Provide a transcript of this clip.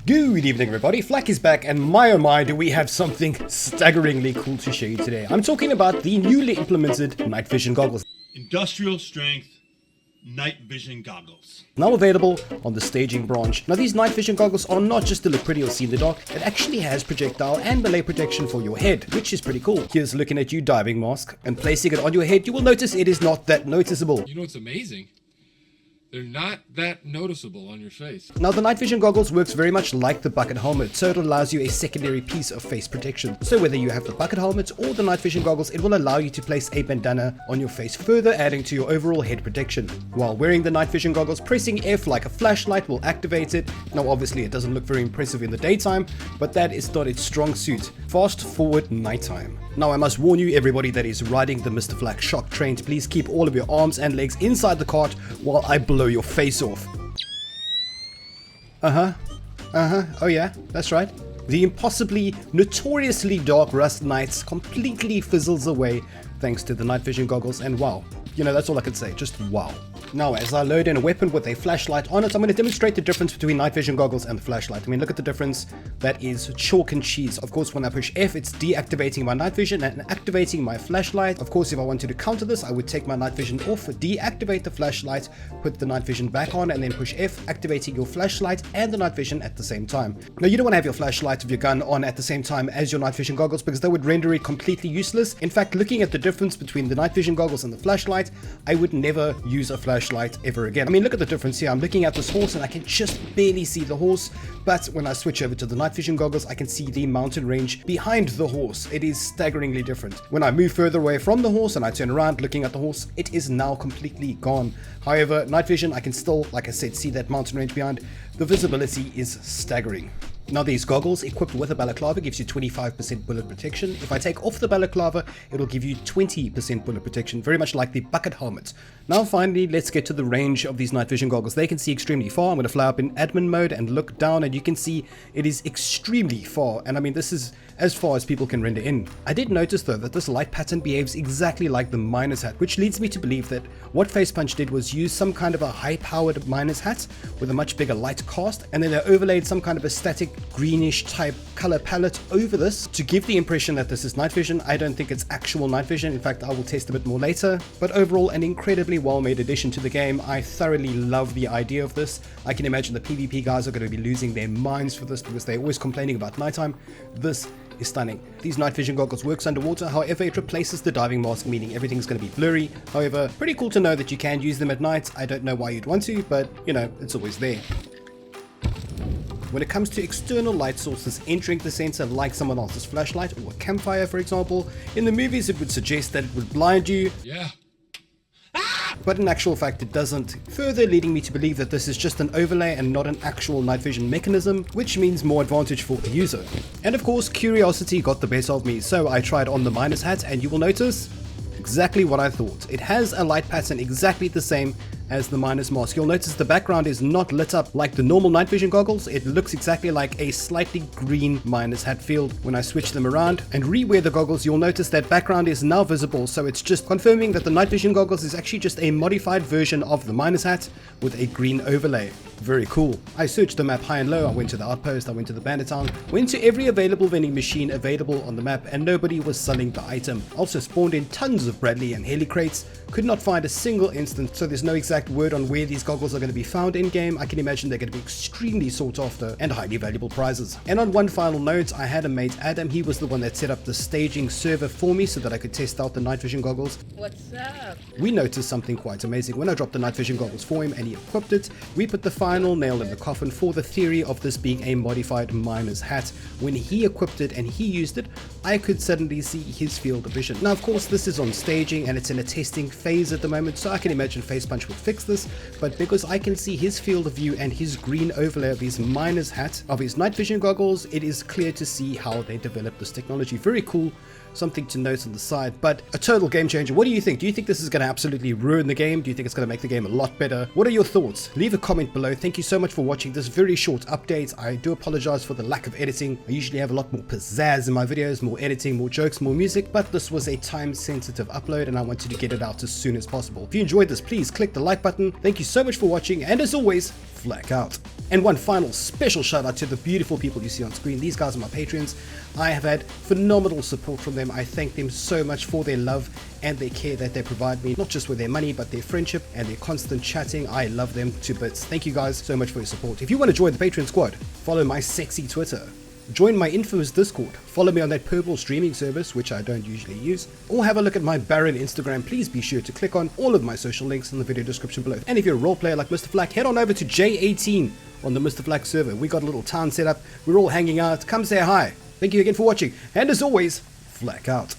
Good evening everybody, Flak is back and my oh my do we have something staggeringly cool to show you today. I'm talking about the newly implemented night vision goggles. Industrial strength night vision goggles. Now available on the staging branch. Now these night vision goggles are not just to look pretty or see in the dark, it actually has projectile and melee protection for your head, which is pretty cool. Here's looking at you diving mask, and placing it on your head you will notice it is not that noticeable. You know what's amazing? They're not that noticeable on your face. Now the night vision goggles works very much like the bucket helmet, so it allows you a secondary piece of face protection. So whether you have the bucket helmet or the night vision goggles, it will allow you to place a bandana on your face, further adding to your overall head protection. While wearing the night vision goggles, pressing F like a flashlight will activate it. Now obviously it doesn't look very impressive in the daytime, but that is not its strong suit. Fast forward nighttime. Now I must warn you, everybody that is riding the Mr. Flak shock train, to please keep all of your arms and legs inside the cart while I blow your face off. Oh yeah, that's right. The impossibly, notoriously dark rust nights completely fizzles away thanks to the night vision goggles, and wow. You know, that's all I can say, just wow. Now, as I load in a weapon with a flashlight on it, I'm going to demonstrate the difference between night vision goggles and the flashlight. I mean, look at the difference. That is chalk and cheese. Of course, when I push F, it's deactivating my night vision and activating my flashlight. Of course, if I wanted to counter this, I would take my night vision off, deactivate the flashlight, put the night vision back on, and then push F, activating your flashlight and the night vision at the same time. Now, you don't want to have your flashlight of your gun on at the same time as your night vision goggles because that would render it completely useless. In fact, looking at the difference between the night vision goggles and the flashlight, I would never use a flashlight ever again. I mean, look at the difference here. I'm looking at this horse and I can just barely see the horse, but when I switch over to the night vision goggles, I can see the mountain range behind the horse. It is staggeringly different. When I move further away from the horse and I turn around looking at the horse, it is now completely gone. However, night vision, I can still, like I said, see that mountain range behind. The visibility is staggering. Now these goggles equipped with a balaclava gives you 25% bullet protection. If I take off the balaclava, it'll give you 20% bullet protection, very much like the bucket helmet. Now finally, let's get to the range of these night vision goggles. They can see extremely far. I'm going to fly up in admin mode and look down, and you can see it is extremely far. And I mean, this is as far as people can render in. I did notice though that this light pattern behaves exactly like the miner's hat, which leads me to believe that what Facepunch did was use some kind of a high-powered miner's hat with a much bigger light cast, and then they overlaid some kind of a static greenish type color palette over this to give the impression that this is night vision. I don't think it's actual night vision. In fact, I will test a bit more later, but overall an incredibly well-made addition to the game. I thoroughly love the idea of this. I can imagine the PvP guys are going to be losing their minds for this because they're always complaining about nighttime. This is stunning. These night vision goggles works underwater, however it replaces the diving mask, meaning everything's going to be blurry. However, pretty cool to know that you can use them at night. I don't know why you'd want to, but you know, it's always there. When it comes to external light sources entering the sensor, like someone else's flashlight or a campfire for example, in the movies it would suggest that it would blind you. Yeah. But in actual fact it doesn't, further leading me to believe that this is just an overlay and not an actual night vision mechanism, which means more advantage for the user. And of course curiosity got the best of me, so I tried on the miner's hat and you will notice exactly what I thought. It has a light pattern exactly the same as the miner's mask. You'll notice the background is not lit up like the normal night vision goggles. It looks exactly like a slightly green miner's hat field. When I switch them around and rewear the goggles, you'll notice that background is now visible, so it's just confirming that the night vision goggles is actually just a modified version of the miner's hat with a green overlay. Very cool. I searched the map high and low. I went to the outpost, I went to the bandit town, went to every available vending machine available on the map, and nobody was selling the item. Also spawned in tons of Bradley and Heli crates, could not find a single instance, so there's no exact word on where these goggles are going to be found in game. I can imagine they're going to be extremely sought after and highly valuable prizes. And on one final note, I had a mate Adam. He was the one that set up the staging server for me so that I could test out the night vision goggles. What's up? We noticed something quite amazing. When I dropped the night vision goggles for him and he equipped it, we put the final nail in the coffin for the theory of this being a modified miner's hat. When he equipped it and he used it, I could suddenly see his field of vision. Now of course this is on staging and it's in a testing phase at the moment, so I can imagine Facepunch would fix this, but because I can see his field of view and his green overlay of his miner's hat, of his night vision goggles, it is clear to see how they developed this technology. Very cool. Something to note on the side, but a total game changer. What do you think? Do you think this is going to absolutely ruin the game? Do you think it's going to make the game a lot better? What are your thoughts? Leave a comment below. Thank you so much for watching this very short update. I do apologize for the lack of editing. I usually have a lot more pizzazz in my videos, more editing, more jokes, more music, but this was a time-sensitive upload and I wanted to get it out as soon as possible. If you enjoyed this, please click the like button. Thank you so much for watching, and as always, Flak out. And one final special shout out to the beautiful people you see on screen. These guys are my patrons. I have had phenomenal support from them. I thank them so much for their love and their care that they provide me, not just with their money, but their friendship and their constant chatting. I love them to bits. Thank you guys so much for your support. If you want to join the Patreon squad, follow my sexy Twitter. Join my infamous Discord, follow me on that purple streaming service, which I don't usually use, or have a look at my barren Instagram. Please be sure to click on all of my social links in the video description below. And if you're a role player like Mr. Flak, head on over to J18 on the Mr. Flak server. We got a little town set up, we're all hanging out, come say hi. Thank you again for watching, and as always, Flak out.